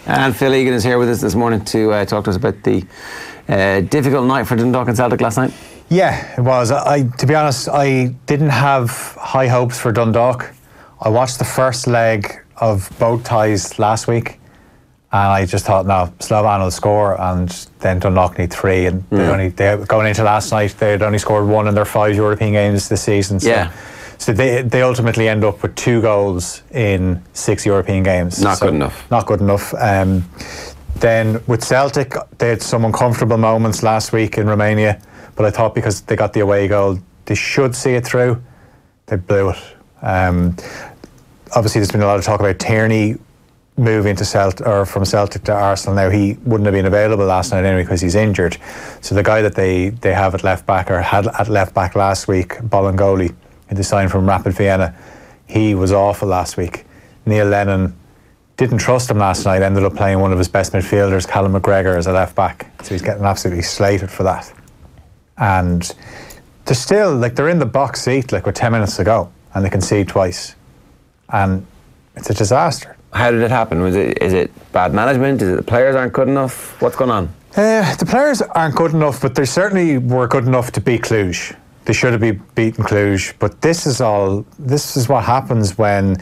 And Phil Egan is here with us this morning to talk to us about the difficult night for Dundalk and Celtic last night. Yeah, it was. To be honest, I didn't have high hopes for Dundalk. I watched the first leg of both ties last week, and I just thought, no, Slovan will score, and then Dundalk need 3. And going into last night, they had only scored 1 in their 5 European games this season. So they ultimately end up with 2 goals in 6 European games. Not good enough. Not good enough. Then with Celtic, they had some uncomfortable moments last week in Romania, but I thought because they got the away goal, they should see it through. They blew it. Obviously, there's been a lot of talk about Tierney moving to from Celtic to Arsenal. Now, he wouldn't have been available last night anyway because he's injured. So the guy that they have at left back, or had at left back last week, Bolingoli, who they signed from Rapid Vienna, he was awful last week. Neil Lennon didn't trust him last night, ended up playing one of his best midfielders, Callum McGregor, as a left back. So he's getting absolutely slated for that. And they're still, they're in the box seat, with 10 minutes to go, and they concede twice. And it's a disaster. How did it happen? Is it bad management? Is it the players aren't good enough? What's going on? The players aren't good enough, but they certainly were good enough to beat Cluj. They should have beaten Cluj, but this is what happens when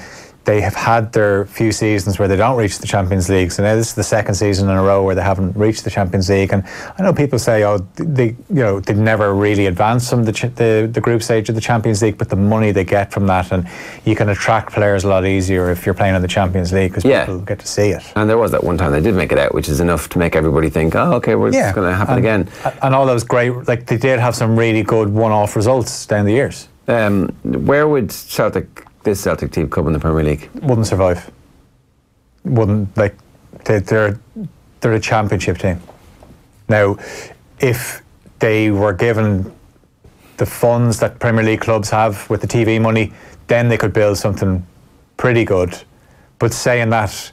they have had their few seasons where they don't reach the Champions League. So now this is the second season in a row where they haven't reached the Champions League. And I know people say, they've never really advanced from the group stage of the Champions League, but the money they get from that, and you can attract players a lot easier if you're playing in the Champions League because people get to see it. And there was that one time they did make it out, which is enough to make everybody think, oh, okay, it's going to happen again. And all those great, they did have some really good one-off results down the years. Where would this Celtic team come in the Premier League? Wouldn't survive. Wouldn't, they're a championship team. Now, if they were given the funds that Premier League clubs have with the TV money, then they could build something pretty good. But saying that,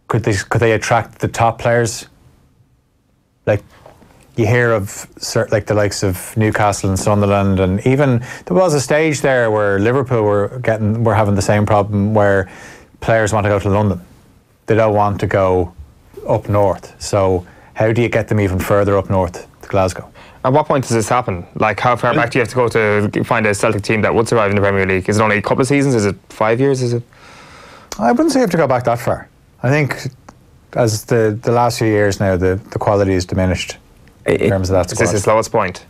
could they attract the top players? You hear of the likes of Newcastle and Sunderland, and even there was a stage there where Liverpool were having the same problem where players want to go to London. They don't want to go up north. So how do you get them even further up north to Glasgow? At what point does this happen? How far back do you have to go to find a Celtic team that would survive in the Premier League? Is it only a couple of seasons? Is it 5 years? Is it? I wouldn't say you have to go back that far. I think as the last few years now, the quality is diminished. In terms of that squad. Is this his lowest point?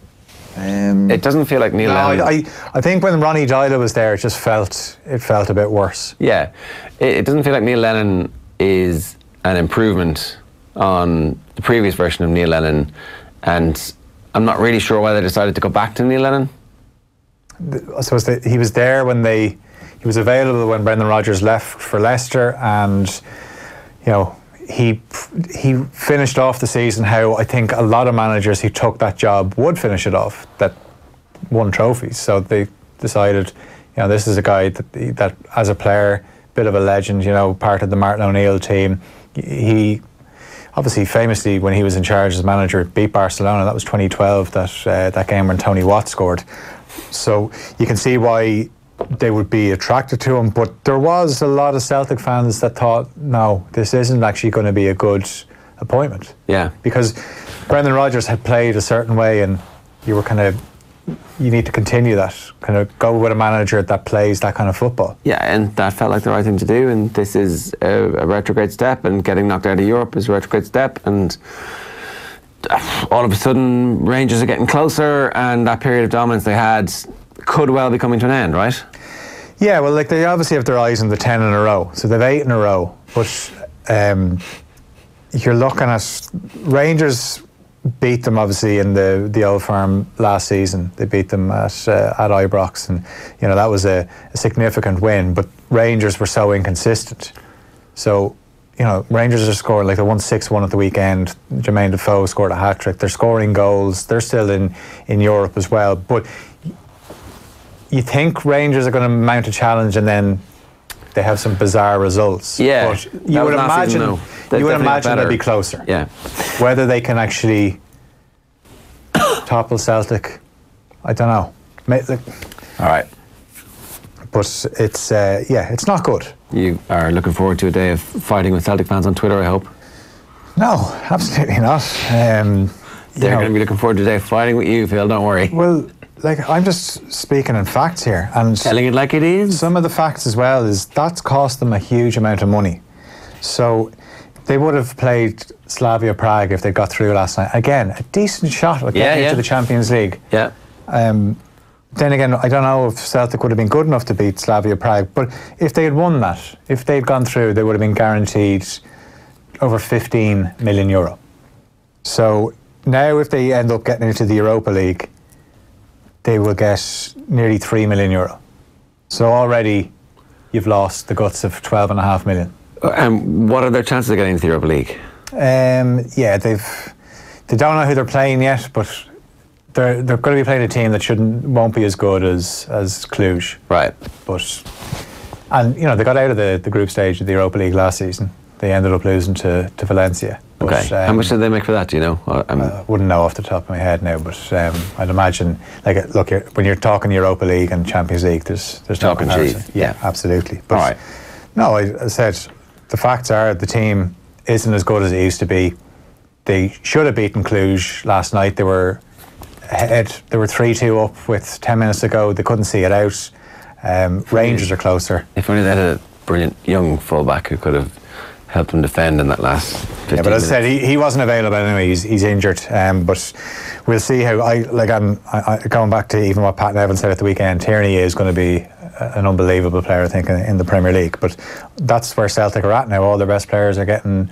It doesn't feel like Neil Lennon. I think when Ronnie Deila was there, it felt a bit worse. Yeah, it doesn't feel like Neil Lennon is an improvement on the previous version of Neil Lennon, and I'm not really sure why they decided to go back to Neil Lennon. I suppose that he was there when he was available when Brendan Rodgers left for Leicester, and he finished off the season how I think a lot of managers who took that job would finish it off, that won trophies. So they decided, this is a guy that as a player, bit of a legend, part of the Martin O'Neill team. He obviously famously, when he was in charge as manager, beat Barcelona. That was 2012, that game when Tony Watt scored. So you can see why they would be attracted to him, but there was a lot of Celtic fans that thought, no, this isn't actually going to be a good appointment. Yeah. Because Brendan Rodgers had played a certain way, and you need to continue that, go with a manager that plays that kind of football. Yeah, and that felt like the right thing to do, and this is a retrograde step, and getting knocked out of Europe is a retrograde step, and all of a sudden Rangers are getting closer, and that period of dominance they had could well be coming to an end, right? Yeah, well, they obviously have their eyes on the 10 in a row, so they've 8 in a row. But you're looking at Rangers beat them obviously in the Old Firm last season. They beat them at Ibrox, and that was a significant win. But Rangers were so inconsistent. So Rangers are scoring, they won 6-1 at the weekend. Jermaine Defoe scored a hat-trick. They're scoring goals. They're still in Europe as well. But you think Rangers are going to mount a challenge, and then they have some bizarre results. Yeah, but you would imagine they'd be closer. Yeah, whether they can actually topple Celtic, I don't know. All right, but it's not good. You are looking forward to a day of fighting with Celtic fans on Twitter, I hope. No, absolutely not. They're going to be looking forward to a day of fighting with you, Phil, don't worry. Well, like, I'm just speaking in facts here, and Telling it like it is. some of the facts as well is that's cost them a huge amount of money. So they would have played Slavia Prague if they got through last night. Again, a decent shot at getting into the Champions League. Yeah. Then again, I don't know if Celtic would have been good enough to beat Slavia Prague, but if they had won that, if they'd gone through, they would have been guaranteed over 15 million euro. So now if they end up getting into the Europa League, they will get nearly 3 million euro. So already you've lost the guts of 12.5 million. And what are their chances of getting into the Europa League? Yeah, they don't know who they're playing yet, but they're going to be playing a team that won't be as good as Cluj. Right. And you know, they got out of the group stage of the Europa League last season. They ended up losing to Valencia. Okay. How much did they make for that? Do you know? I wouldn't know off the top of my head now, but I'd imagine, like, look, when you're talking Europa League and Champions League, there's talking cheap. Yeah, absolutely. But all right. No, I said the facts are the team isn't as good as it used to be. They should have beaten Cluj last night. They were ahead. They were 3-2 up with 10 minutes to go. They couldn't see it out. Rangers are closer. If only they had a brilliant young fullback who could have helped them defend in that last 15 Yeah, but as I minutes. said, he wasn't available anyway. He's injured. But we'll see how. I'm going back to even what Pat Nevin said at the weekend. Tierney is going to be an unbelievable player, I think, in the Premier League. But that's where Celtic are at now. All their best players are getting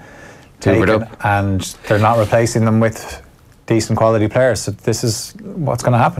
taken, and they're not replacing them with decent quality players. So this is what's going to happen.